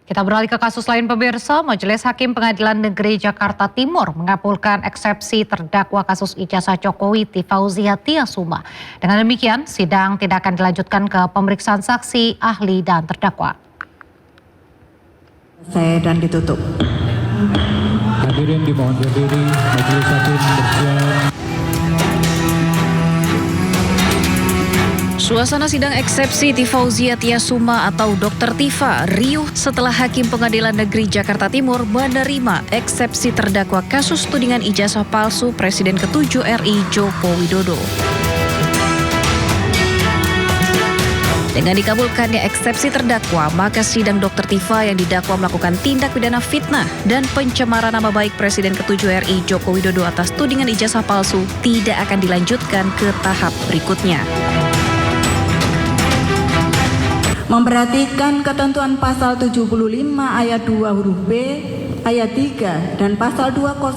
Kita beralih ke kasus lain pemirsa, Majelis Hakim Pengadilan Negeri Jakarta Timur mengabulkan eksepsi terdakwa kasus ijazah Jokowi Tifauzia Tiasuma. Dengan demikian, sidang tidak akan dilanjutkan ke pemeriksaan saksi, ahli, dan terdakwa. Dan ditutup. Hadirin dimohon berdiri, Majelis Hakim bersiap. Suasana sidang eksepsi Tifauzia Tiasuma atau Dr. Tifa riuh setelah Hakim Pengadilan Negeri Jakarta Timur menerima eksepsi terdakwa kasus tudingan ijazah palsu Presiden ke-7 RI Joko Widodo. Dengan dikabulkannya eksepsi terdakwa, maka sidang Dr. Tifa yang didakwa melakukan tindak pidana fitnah dan pencemaran nama baik Presiden ke-7 RI Joko Widodo atas tudingan ijazah palsu tidak akan dilanjutkan ke tahap berikutnya. Memperhatikan ketentuan pasal 75 ayat 2 huruf B, ayat 3, dan pasal 206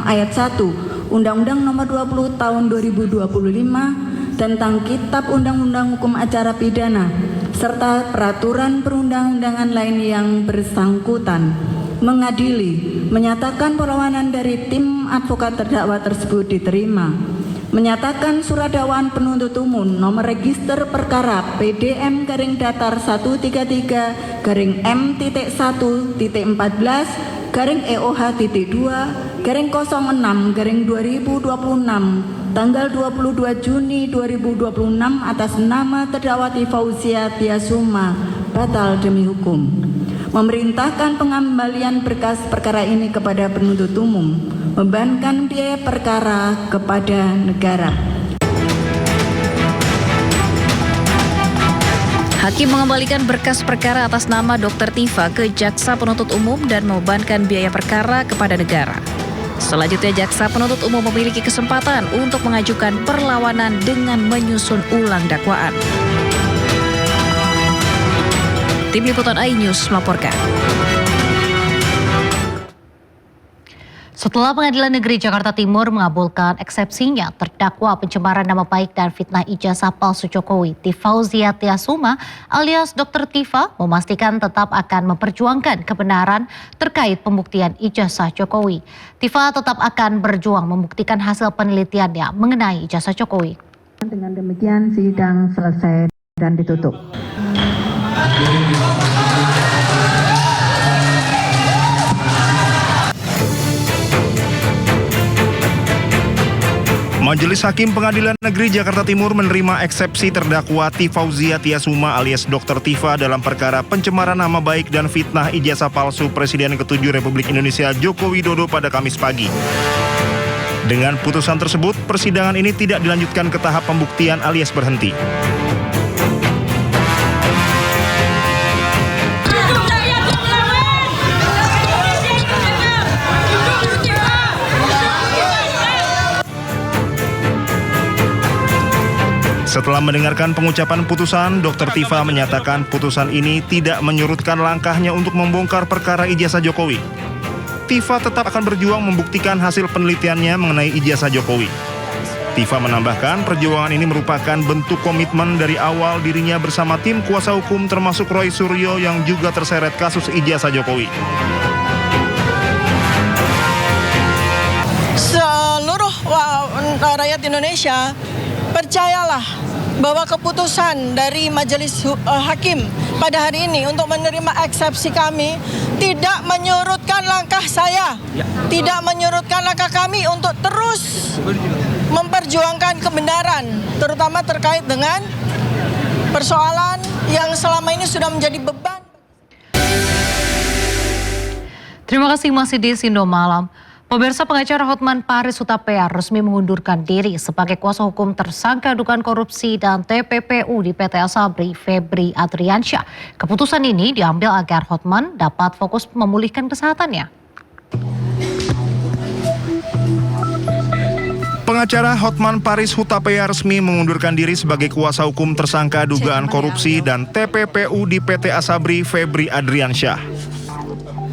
ayat 1 Undang-Undang Nomor 20 Tahun 2025 tentang Kitab Undang-Undang Hukum Acara Pidana serta peraturan perundang-undangan lain yang bersangkutan, mengadili, menyatakan perlawanan dari tim advokat terdakwa tersebut diterima. Menyatakan surat dakwaan penuntut umum nomor register perkara PDM-133-M-1-2-06-2026 tanggal 22 Juni 2026 atas nama terdakwa Tifauzia Tiasuma batal demi hukum. Memerintahkan pengembalian berkas perkara ini kepada penuntut umum, membebankan biaya perkara kepada negara. Hakim mengembalikan berkas perkara atas nama Dr. Tifa ke Jaksa Penuntut Umum dan membebankan biaya perkara kepada negara. Selanjutnya, Jaksa Penuntut Umum memiliki kesempatan untuk mengajukan perlawanan dengan menyusun ulang dakwaan. Tim Liputan iNews melaporkan. Setelah Pengadilan Negeri Jakarta Timur mengabulkan eksepsinya, terdakwa pencemaran nama baik dan fitnah ijazah palsu Jokowi Tifauzia Tiasuma alias Dr. Tifa memastikan tetap akan memperjuangkan kebenaran terkait pembuktian ijazah Jokowi. Tifa tetap akan berjuang membuktikan hasil penelitiannya mengenai ijazah Jokowi. Dengan demikian sidang selesai dan ditutup. Majelis Hakim Pengadilan Negeri Jakarta Timur menerima eksepsi terdakwa Tifauzia Tiasuma alias Dr. Tifa dalam perkara pencemaran nama baik dan fitnah ijazah palsu Presiden ke-7 Republik Indonesia Joko Widodo pada Kamis pagi. Dengan putusan tersebut, persidangan ini tidak dilanjutkan ke tahap pembuktian alias berhenti. Setelah mendengarkan pengucapan putusan, Dr. Tifa menyatakan putusan ini tidak menyurutkan langkahnya untuk membongkar perkara ijazah Jokowi. Tifa tetap akan berjuang membuktikan hasil penelitiannya mengenai ijazah Jokowi. Tifa menambahkan perjuangan ini merupakan bentuk komitmen dari awal dirinya bersama tim kuasa hukum termasuk Roy Suryo yang juga terseret kasus ijazah Jokowi. Seluruh rakyat Indonesia, percayalah bahwa keputusan dari Majelis Hakim pada hari ini untuk menerima eksepsi kami tidak menyurutkan langkah saya, tidak menyurutkan langkah kami untuk terus memperjuangkan kebenaran, terutama terkait dengan persoalan yang selama ini sudah menjadi beban. Terima kasih masih di Sindo Malam. Pemirsa, pengacara Hotman Paris Hutapea resmi mengundurkan diri sebagai kuasa hukum tersangka dugaan korupsi dan TPPU di PT Asabri, Febri Adriansyah. Keputusan ini diambil agar Hotman dapat fokus memulihkan kesehatannya. Pengacara Hotman Paris Hutapea resmi mengundurkan diri sebagai kuasa hukum tersangka dugaan korupsi dan TPPU di PT Asabri, Febri Adriansyah.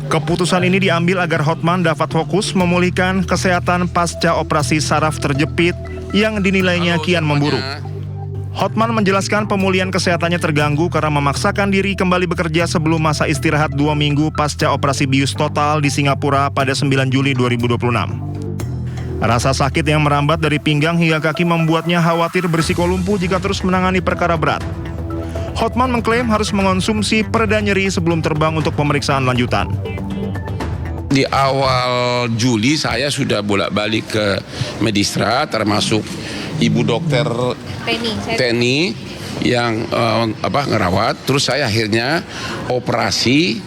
Keputusan ini diambil agar Hotman dapat fokus memulihkan kesehatan pasca operasi saraf terjepit yang dinilainya kian memburuk. Hotman menjelaskan pemulihan kesehatannya terganggu karena memaksakan diri kembali bekerja sebelum masa istirahat 2 minggu pasca operasi bius total di Singapura pada 9 Juli 2026. Rasa sakit yang merambat dari pinggang hingga kaki membuatnya khawatir berisiko lumpuh jika terus menangani perkara berat. Hotman mengklaim harus mengonsumsi pereda nyeri sebelum terbang untuk pemeriksaan lanjutan. Di awal Juli saya sudah bolak-balik ke Medistra, termasuk Ibu Dokter Teni yang ngerawat. Terus saya akhirnya operasi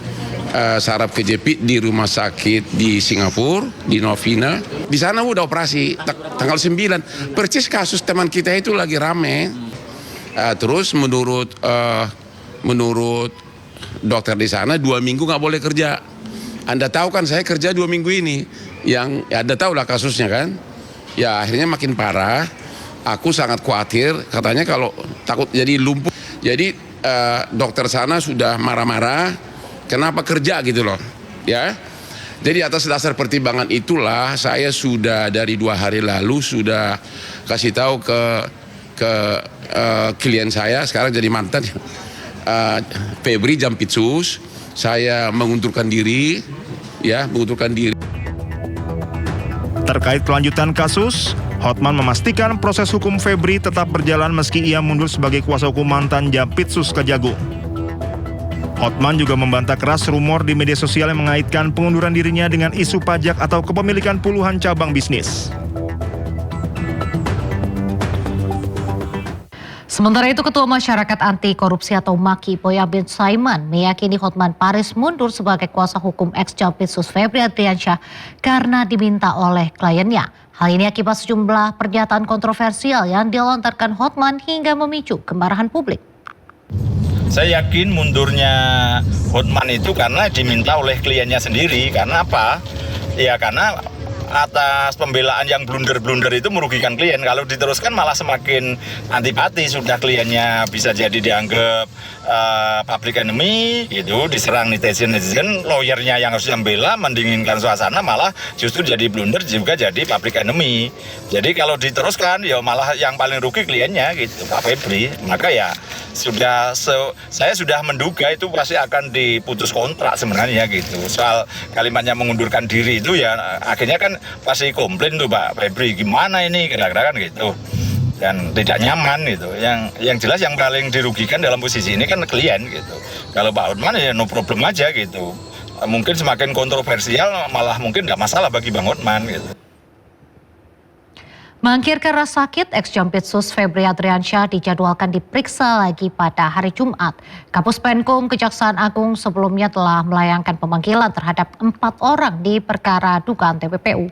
saraf kejepit di rumah sakit di Singapura, di Novena. Di sana udah operasi tanggal 9. Persis kasus teman kita itu lagi rame. Terus menurut dokter di sana 2 minggu nggak boleh kerja. Anda tahu kan saya kerja 2 minggu ini. Yang Anda tahu lah kasusnya kan. Ya akhirnya makin parah. Aku sangat khawatir, katanya kalau takut jadi lumpuh. Jadi dokter sana sudah marah-marah, kenapa kerja gitu loh, ya. Jadi atas dasar pertimbangan itulah saya sudah dari 2 hari lalu sudah kasih tahu ke klien saya, sekarang jadi mantan, Febri Jampitsus, saya mengundurkan diri, ya, mengundurkan diri. Terkait kelanjutan kasus, Hotman memastikan proses hukum Febri tetap berjalan meski ia mundur sebagai kuasa hukum mantan Jampitsus Kejagung. Hotman juga membantah keras rumor di media sosial yang mengaitkan pengunduran dirinya dengan isu pajak atau kepemilikan puluhan cabang bisnis. Sementara itu, Ketua Masyarakat Anti Korupsi atau MAKI, Boya bin Saiman, meyakini Hotman Paris mundur sebagai kuasa hukum ex-Jampitsus Febri Adriansyah karena diminta oleh kliennya. Hal ini akibat sejumlah pernyataan kontroversial yang dilontarkan Hotman hingga memicu kemarahan publik. Saya yakin mundurnya Hotman itu karena diminta oleh kliennya sendiri. Karena apa? Ya karena atas pembelaan yang blunder-blunder itu merugikan klien. Kalau diteruskan malah semakin antipati. Sudah kliennya bisa jadi dianggap public enemy, gitu, diserang netizen, lawyernya yang harus membela, mendinginkan suasana, malah justru jadi blunder juga jadi public enemy. Jadi kalau diteruskan ya malah yang paling rugi kliennya, gitu, Pak Febri. Maka ya saya sudah menduga itu pasti akan diputus kontrak sebenarnya, gitu. Soal kalimatnya mengundurkan diri itu ya akhirnya kan pasti komplain tuh Pak Febri, gimana ini kira-kira kan gitu, dan tidak nyaman gitu. Yang jelas yang paling dirugikan dalam posisi ini kan klien, gitu. Kalau Pak Hotman ya no problem aja, gitu. Mungkin semakin kontroversial malah mungkin nggak masalah bagi Bang Hotman, gitu. Mangkir karena sakit, ex-Jampitsus Febri Adriansyah dijadwalkan diperiksa lagi pada hari Jumat. Kapus Penkum Kejaksaan Agung sebelumnya telah melayangkan pemanggilan terhadap 4 orang di perkara dugaan TPPU.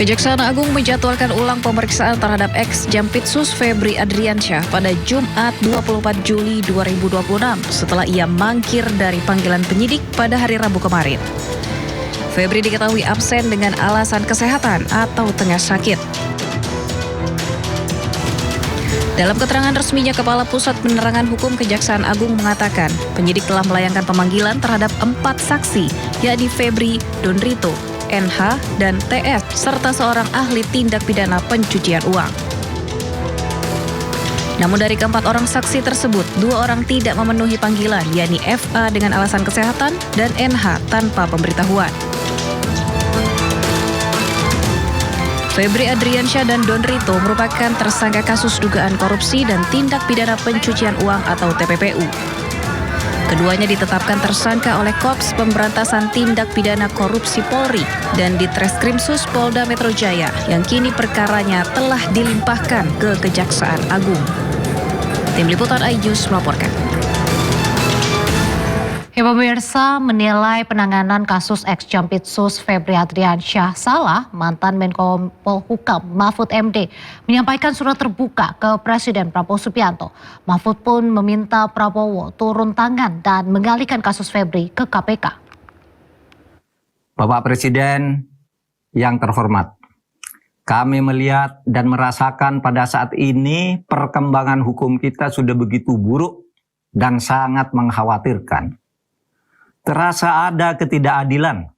Kejaksaan Agung menjadwalkan ulang pemeriksaan terhadap ex-Jampitsus Febri Adriansyah pada Jumat 24 Juli 2026 setelah ia mangkir dari panggilan penyidik pada hari Rabu kemarin. Febri diketahui absen dengan alasan kesehatan atau tengah sakit. Dalam keterangan resminya, Kepala Pusat Penerangan Hukum Kejaksaan Agung mengatakan penyidik telah melayangkan pemanggilan terhadap 4 saksi, yakni Febri, Donrito, NH, dan TS, serta seorang ahli tindak pidana pencucian uang. Namun dari keempat orang saksi tersebut, 2 orang tidak memenuhi panggilan, yakni FA dengan alasan kesehatan dan NH tanpa pemberitahuan. Febri Adriansyah dan Donrito merupakan tersangka kasus dugaan korupsi dan tindak pidana pencucian uang atau TPPU. Keduanya ditetapkan tersangka oleh Korps Pemberantasan Tindak Pidana Korupsi Polri dan Ditreskrimsus Polda Metro Jaya yang kini perkaranya telah dilimpahkan ke Kejaksaan Agung. Tim Liputan iNews melaporkan. Pemirsa menilai penanganan kasus ex-Jampitsus Febri Adriansyah salah. Mantan Menko Polhukam Mahfud MD menyampaikan surat terbuka ke Presiden Prabowo Subianto. Mahfud pun meminta Prabowo turun tangan dan mengalihkan kasus Febri ke KPK. Bapak Presiden yang terhormat, kami melihat dan merasakan pada saat ini perkembangan hukum kita sudah begitu buruk dan sangat mengkhawatirkan. Terasa ada ketidakadilan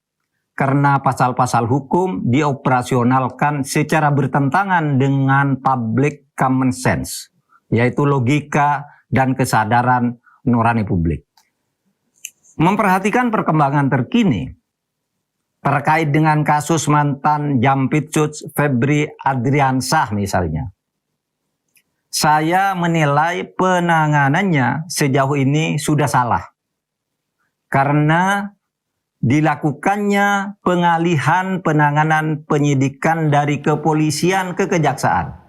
karena pasal-pasal hukum dioperasionalkan secara bertentangan dengan public common sense, yaitu logika dan kesadaran nurani publik. Memperhatikan perkembangan terkini terkait dengan kasus mantan Jampitsus Febri Adriansyah misalnya, saya menilai penanganannya sejauh ini sudah salah karena dilakukannya pengalihan penanganan penyidikan dari kepolisian ke kejaksaan.